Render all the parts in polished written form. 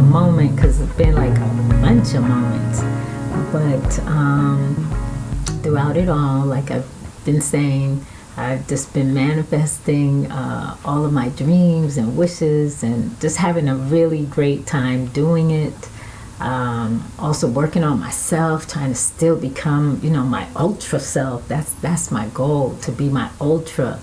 moment because it's been like a bunch of moments. But throughout it all, like I've been saying, I've just been manifesting all of my dreams and wishes and just having a really great time doing it. Also working on myself, trying to still become, my ultra self. That's my goal, to be my ultra.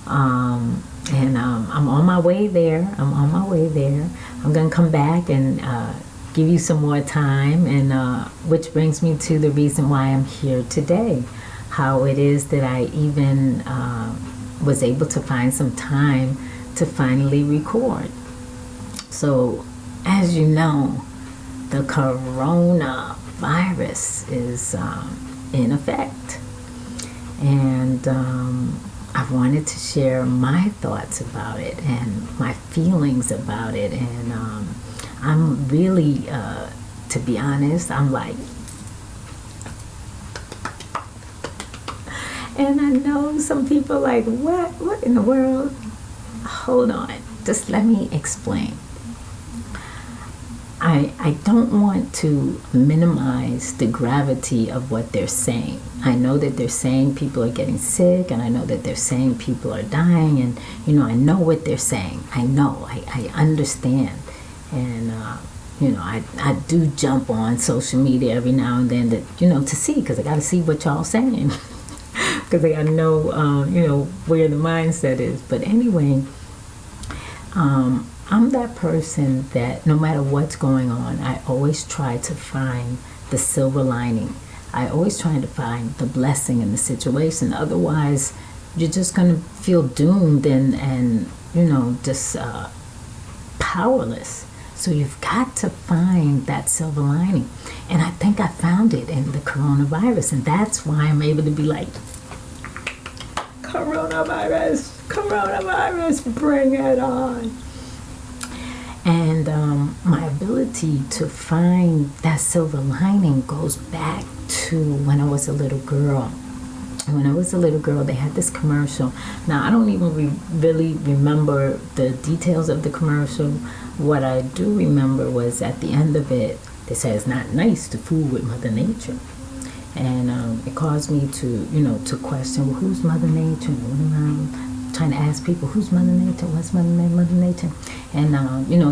And I'm on my way there. I'm going to come back and give you some more time, and which brings me to the reason why I'm here today. How it is that I even was able to find some time to finally record. So, as you know, the coronavirus is in effect. And I wanted to share my thoughts about it and my feelings about it. And I'm really, to be honest, I'm like, and I know some people are like, what in the world? Hold on, just let me explain. I don't want to minimize the gravity of what they're saying. I know that they're saying people are getting sick, and I know that they're saying people are dying, and I know what they're saying. I know, I understand. And I do jump on social media every now and then to see, because I got to see what y'all saying. Because I got to know, where the mindset is. But anyway, I'm that person that no matter what's going on, I always try to find the silver lining. I always try to find the blessing in the situation. Otherwise, you're just going to feel doomed and just powerless. So you've got to find that silver lining. And I think I found it in the coronavirus. And that's why I'm able to be like, coronavirus, bring it on. And my ability to find that silver lining goes back to when I was a little girl. When I was a little girl, they had this commercial. Now, I don't even really remember the details of the commercial. What I do remember was at the end of it, they said it's not nice to fool with Mother Nature. And it caused me to, to question, well, who's Mother Nature? Trying to ask people, who's Mother Nature? What's Mother Nature? And,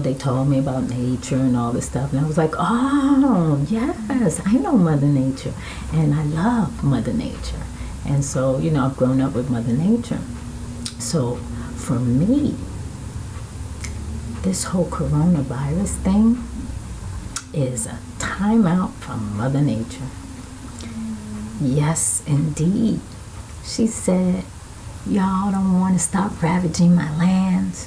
they told me about nature and all this stuff. And I was like, oh, yes, I know Mother Nature. And I love Mother Nature. And so, I've grown up with Mother Nature. So for me, this whole coronavirus thing is a timeout from Mother Nature. Yes, indeed. She said, y'all don't want to stop ravaging my lands.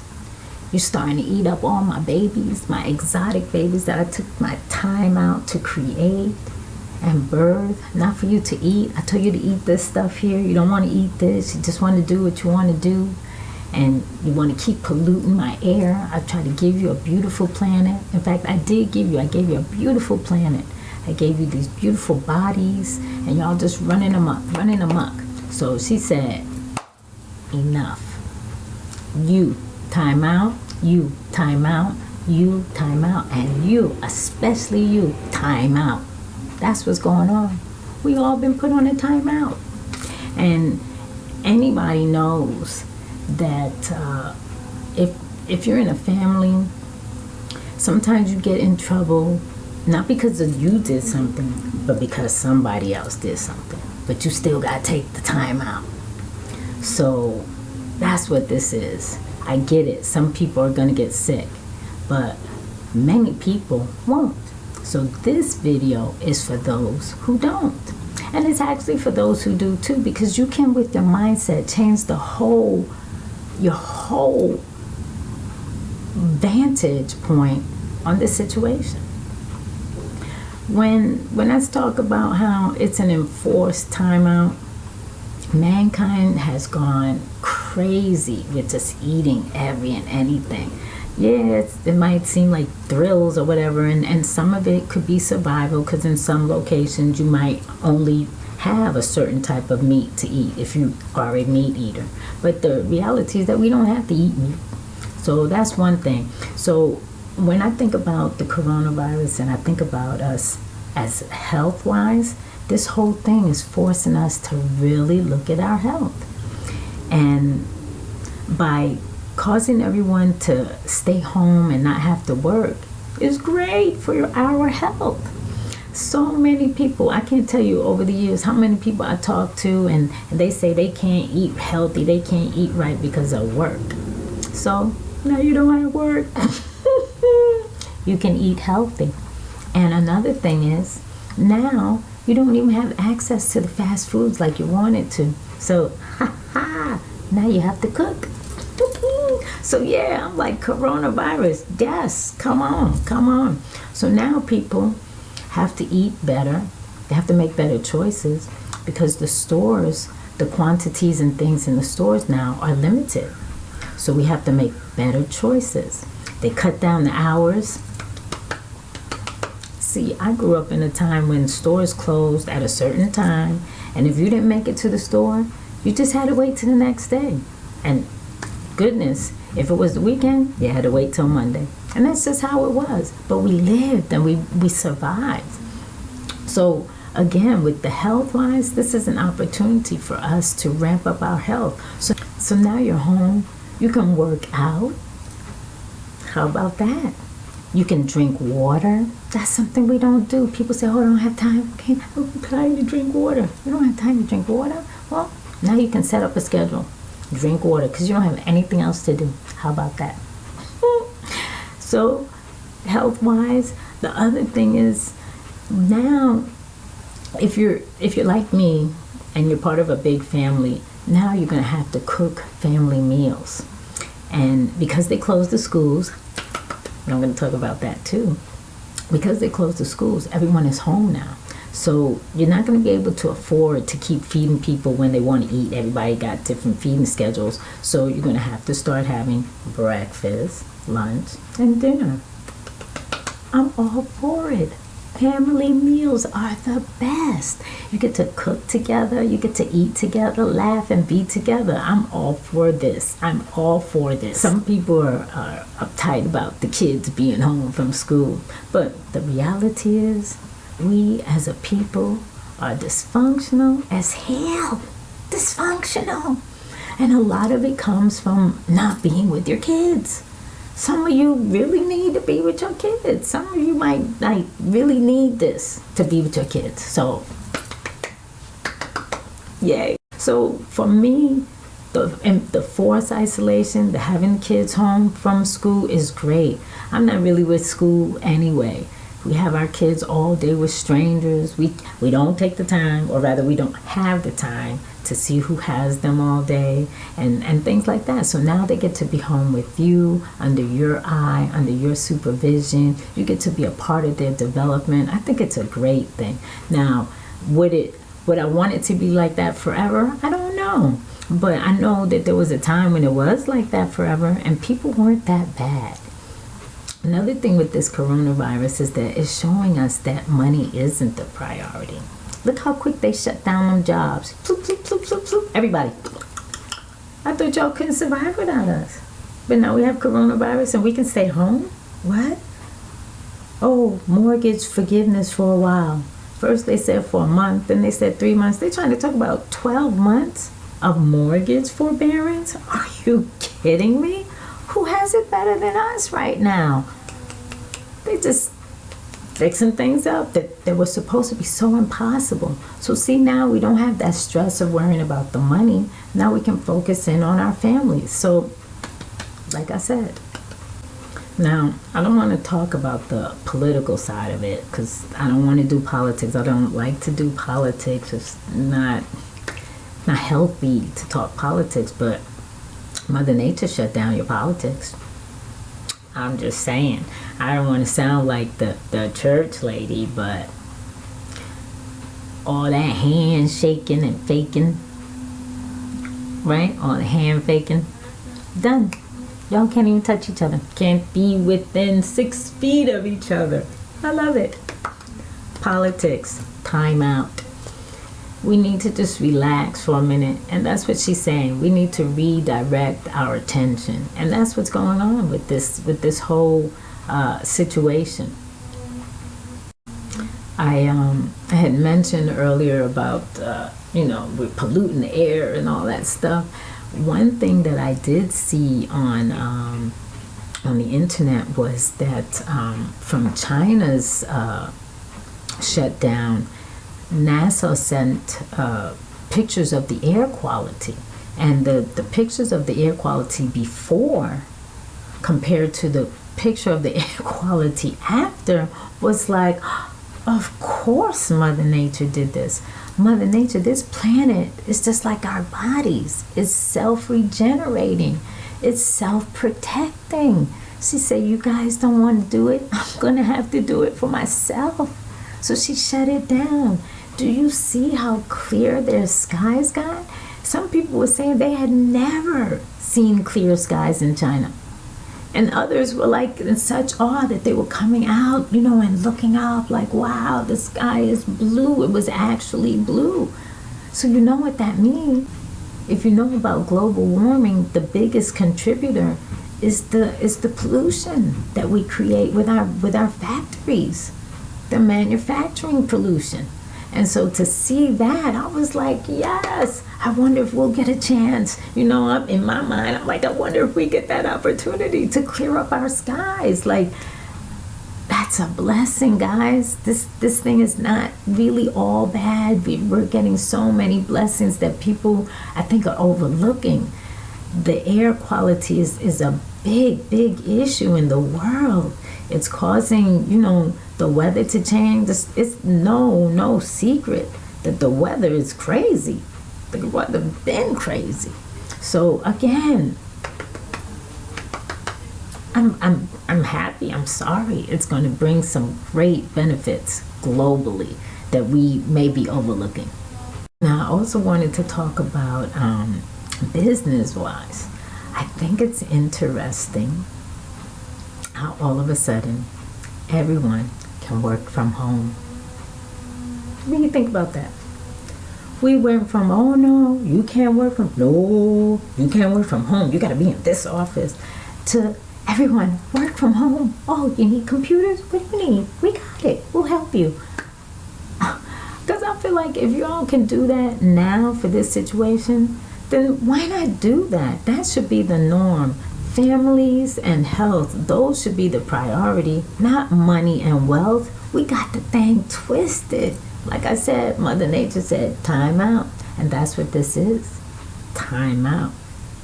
You're starting to eat up all my babies, my exotic babies that I took my time out to create and birth. Not for you to eat. I told you to eat this stuff here. You don't want to eat this. You just want to do what you want to do. And you want to keep polluting my air. I tried to give you a beautiful planet. In fact, I gave you a beautiful planet. I gave you these beautiful bodies, and y'all just running amok. So she said, enough. You time out, you time out, you time out, and you, especially you, time out. That's what's going on. We all been put on a time out. And anybody knows that if you're in a family, sometimes you get in trouble, not because of you did something, but because somebody else did something. But you still got to take the time out. So that's what this is. I get it. Some people are going to get sick, but many people won't. So this video is for those who don't. And it's actually for those who do too, because you can, with your mindset, change your whole vantage point on this situation. When I talk about how it's an enforced timeout, mankind has gone crazy with just eating every and anything. Yeah, it might seem like thrills or whatever, and some of it could be survival, because in some locations you might only have a certain type of meat to eat if you are a meat eater. But the reality is that we don't have to eat meat. So that's one thing. So when I think about the coronavirus and I think about us as health-wise, this whole thing is forcing us to really look at our health. And by causing everyone to stay home and not have to work is great for our health. So many people, I can't tell you over the years how many people I talk to, and they say they can't eat healthy, they can't eat right because of work. So now you don't have work. You can eat healthy. And another thing is, now you don't even have access to the fast foods like you wanted to. So, now you have to cook. So yeah, I'm like, coronavirus, yes, come on. So now people have to eat better. They have to make better choices because the stores, the quantities and things in the stores now are limited. So we have to make better choices. They cut down the hours. See, I grew up in a time when stores closed at a certain time, and if you didn't make it to the store, you just had to wait till the next day. And goodness, if it was the weekend, you had to wait till Monday. And that's just how it was. But we lived and we survived. So again, with the health-wise, this is an opportunity for us to ramp up our health. So now you're home, you can work out. How about that? You can drink water. That's something we don't do. People say, oh, I don't have time. Okay, I don't have time to drink water. You don't have time to drink water? Well, now you can set up a schedule. Drink water because you don't have anything else to do. How about that? So, health-wise, the other thing is now, if you're like me and you're part of a big family, now you're going to have to cook family meals. And because they closed the schools, and I'm going to talk about that too, because they closed the schools, everyone is home now. So you're not going to be able to afford to keep feeding people when they want to eat. Everybody got different feeding schedules. So you're going to have to start having breakfast, lunch, and dinner. I'm all for it. Family meals are the best. You get to cook together. You get to eat together, laugh, and be together. I'm all for this. I'm all for this. Some people are uptight about the kids being home from school. But the reality is, we as a people are dysfunctional as hell. Dysfunctional. And a lot of it comes from not being with your kids. Some of you really need to be with your kids. Some of you might really need this to be with your kids. So, yay. So for me, the forced isolation, the having kids home from school is great. I'm not really with school anyway. We have our kids all day with strangers. We don't take the time, or rather we don't have the time to see who has them all day and things like that. So now they get to be home with you, under your eye, under your supervision. You get to be a part of their development. I think it's a great thing. Now, would I want it to be like that forever? I don't know. But I know that there was a time when it was like that forever and people weren't that bad. Another thing with this coronavirus is that it's showing us that money isn't the priority. Look how quick they shut down them jobs. Ploop, ploop, ploop, ploop, ploop. Everybody. I thought y'all couldn't survive without us. But now we have coronavirus and we can stay home? What? Oh, mortgage forgiveness for a while. First they said for a month, then they said 3 months. They're trying to talk about 12 months of mortgage forbearance? Are you kidding me? Who has it better than us right now? They just fixing things up that was supposed to be so impossible. So see, now we don't have that stress of worrying about the money. Now we can focus in on our families. So, like I said, now I don't want to talk about the political side of it because I don't want to do politics. I don't like to do politics. It's not healthy to talk politics, but Mother Nature shut down your politics. I'm just saying. I don't want to sound like the church lady, but all that hand shaking and faking, right? All the hand faking, done. Y'all can't even touch each other. Can't be within 6 feet of each other. I love it. Politics, time out. We need to just relax for a minute. And that's what she's saying. We need to redirect our attention. And that's what's going on with this whole situation. I had mentioned earlier about we're polluting the air and all that stuff. One thing that I did see on the internet was that from China's shutdown, NASA sent pictures of the air quality, and the pictures of the air quality before compared to the picture of the air quality after was like, of course Mother Nature did this. Mother Nature, this planet is just like our bodies. It's self-regenerating. It's self-protecting. She said, you guys don't want to do it? I'm going to have to do it for myself. So she shut it down. Do you see how clear their skies got? Some people were saying they had never seen clear skies in China. And others were like in such awe that they were coming out, and looking up like, wow, the sky is blue. It was actually blue. So you know what that means? If you know about global warming, the biggest contributor is the pollution that we create with our factories, the manufacturing pollution. And so to see that, I was like, yes, I wonder if we'll get a chance. In my mind, I'm like, I wonder if we get that opportunity to clear up our skies. Like, that's a blessing, guys. This thing is not really all bad. We're getting so many blessings that people, I think, are overlooking. The air quality is a big, big issue in the world. It's causing, the weather to change. It's no secret that the weather is crazy. The weather been crazy. So again, I'm happy. I'm sorry. It's going to bring some great benefits globally that we may be overlooking. Now, I also wanted to talk about business-wise. I think it's interesting how all of a sudden everyone can work from home. What do you think about that? We went from, oh no, you can't work from home, you got to be in this office, to everyone work from home. Oh, you need computers? What do you need? We got it. We'll help you. Because I feel like if you all can do that now for this situation, then why not do that? That should be the norm. Families and health, those should be the priority, not money and wealth. We got the thing twisted. Like I said, Mother Nature said, time out. And that's what this is. Time out.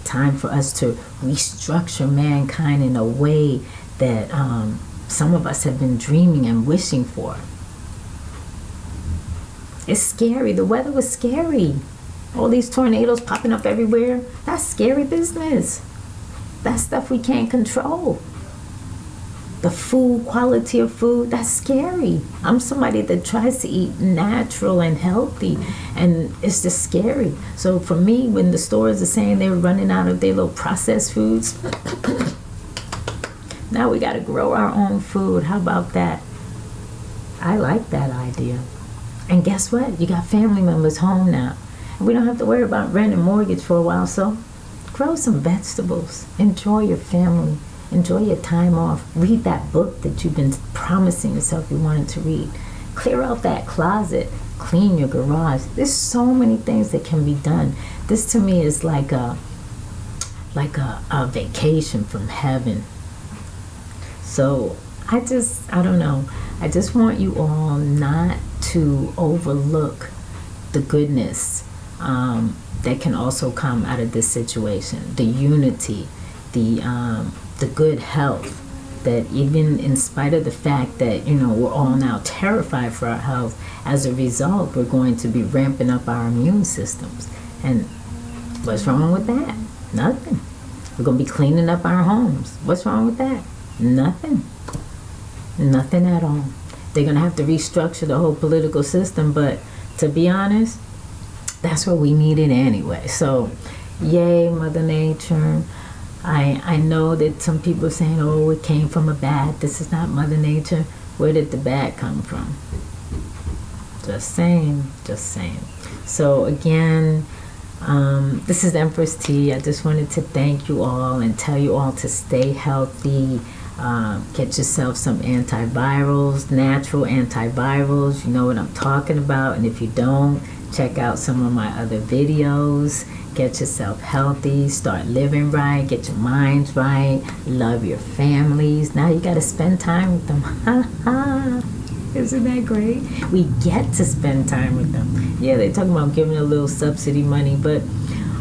Time for us to restructure mankind in a way that some of us have been dreaming and wishing for. It's scary. The weather was scary. All these tornadoes popping up everywhere. That's scary business. That's stuff we can't control. The food, quality of food, that's scary. I'm somebody that tries to eat natural and healthy, and it's just scary. So for me, when the stores are saying they're running out of their little processed foods, now we got to grow our own food. How about that? I like that idea. And guess what? You got family members home now. And we don't have to worry about rent and mortgage for a while, so grow some vegetables. Enjoy your family. Enjoy your time off. Read that book that you've been promising yourself you wanted to read. Clear out that closet. Clean your garage. There's so many things that can be done. This to me is like a vacation from heaven. So I don't know. I just want you all not to overlook the goodness that can also come out of this situation. The unity, the good health, that even in spite of the fact that, we're all now terrified for our health, as a result, we're going to be ramping up our immune systems. And what's wrong with that? Nothing. We're going to be cleaning up our homes. What's wrong with that? Nothing. Nothing at all. They're going to have to restructure the whole political system, but to be honest, that's what we needed anyway. So, yay, Mother Nature. I know that some people are saying, oh, it came from a bat. This is not Mother Nature. Where did the bat come from? Just saying. So again, this is Empress T. I just wanted to thank you all and tell you all to stay healthy. Get yourself some antivirals, natural antivirals. You know what I'm talking about. And if you don't, check out some of my other videos. Get yourself healthy, start living right, get your minds right, love your families. Now you got to spend time with them. Isn't that great? We get to spend time with them. Yeah, they're talking about giving a little subsidy money, but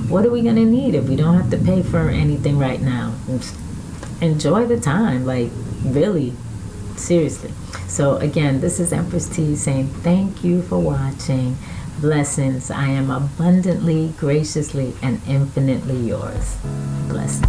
what are we going to need if we don't have to pay for anything right now? Enjoy the time, like really, seriously. So again, this is Empress T saying thank you for watching. Blessings. I am abundantly, graciously, and infinitely yours. Blessings.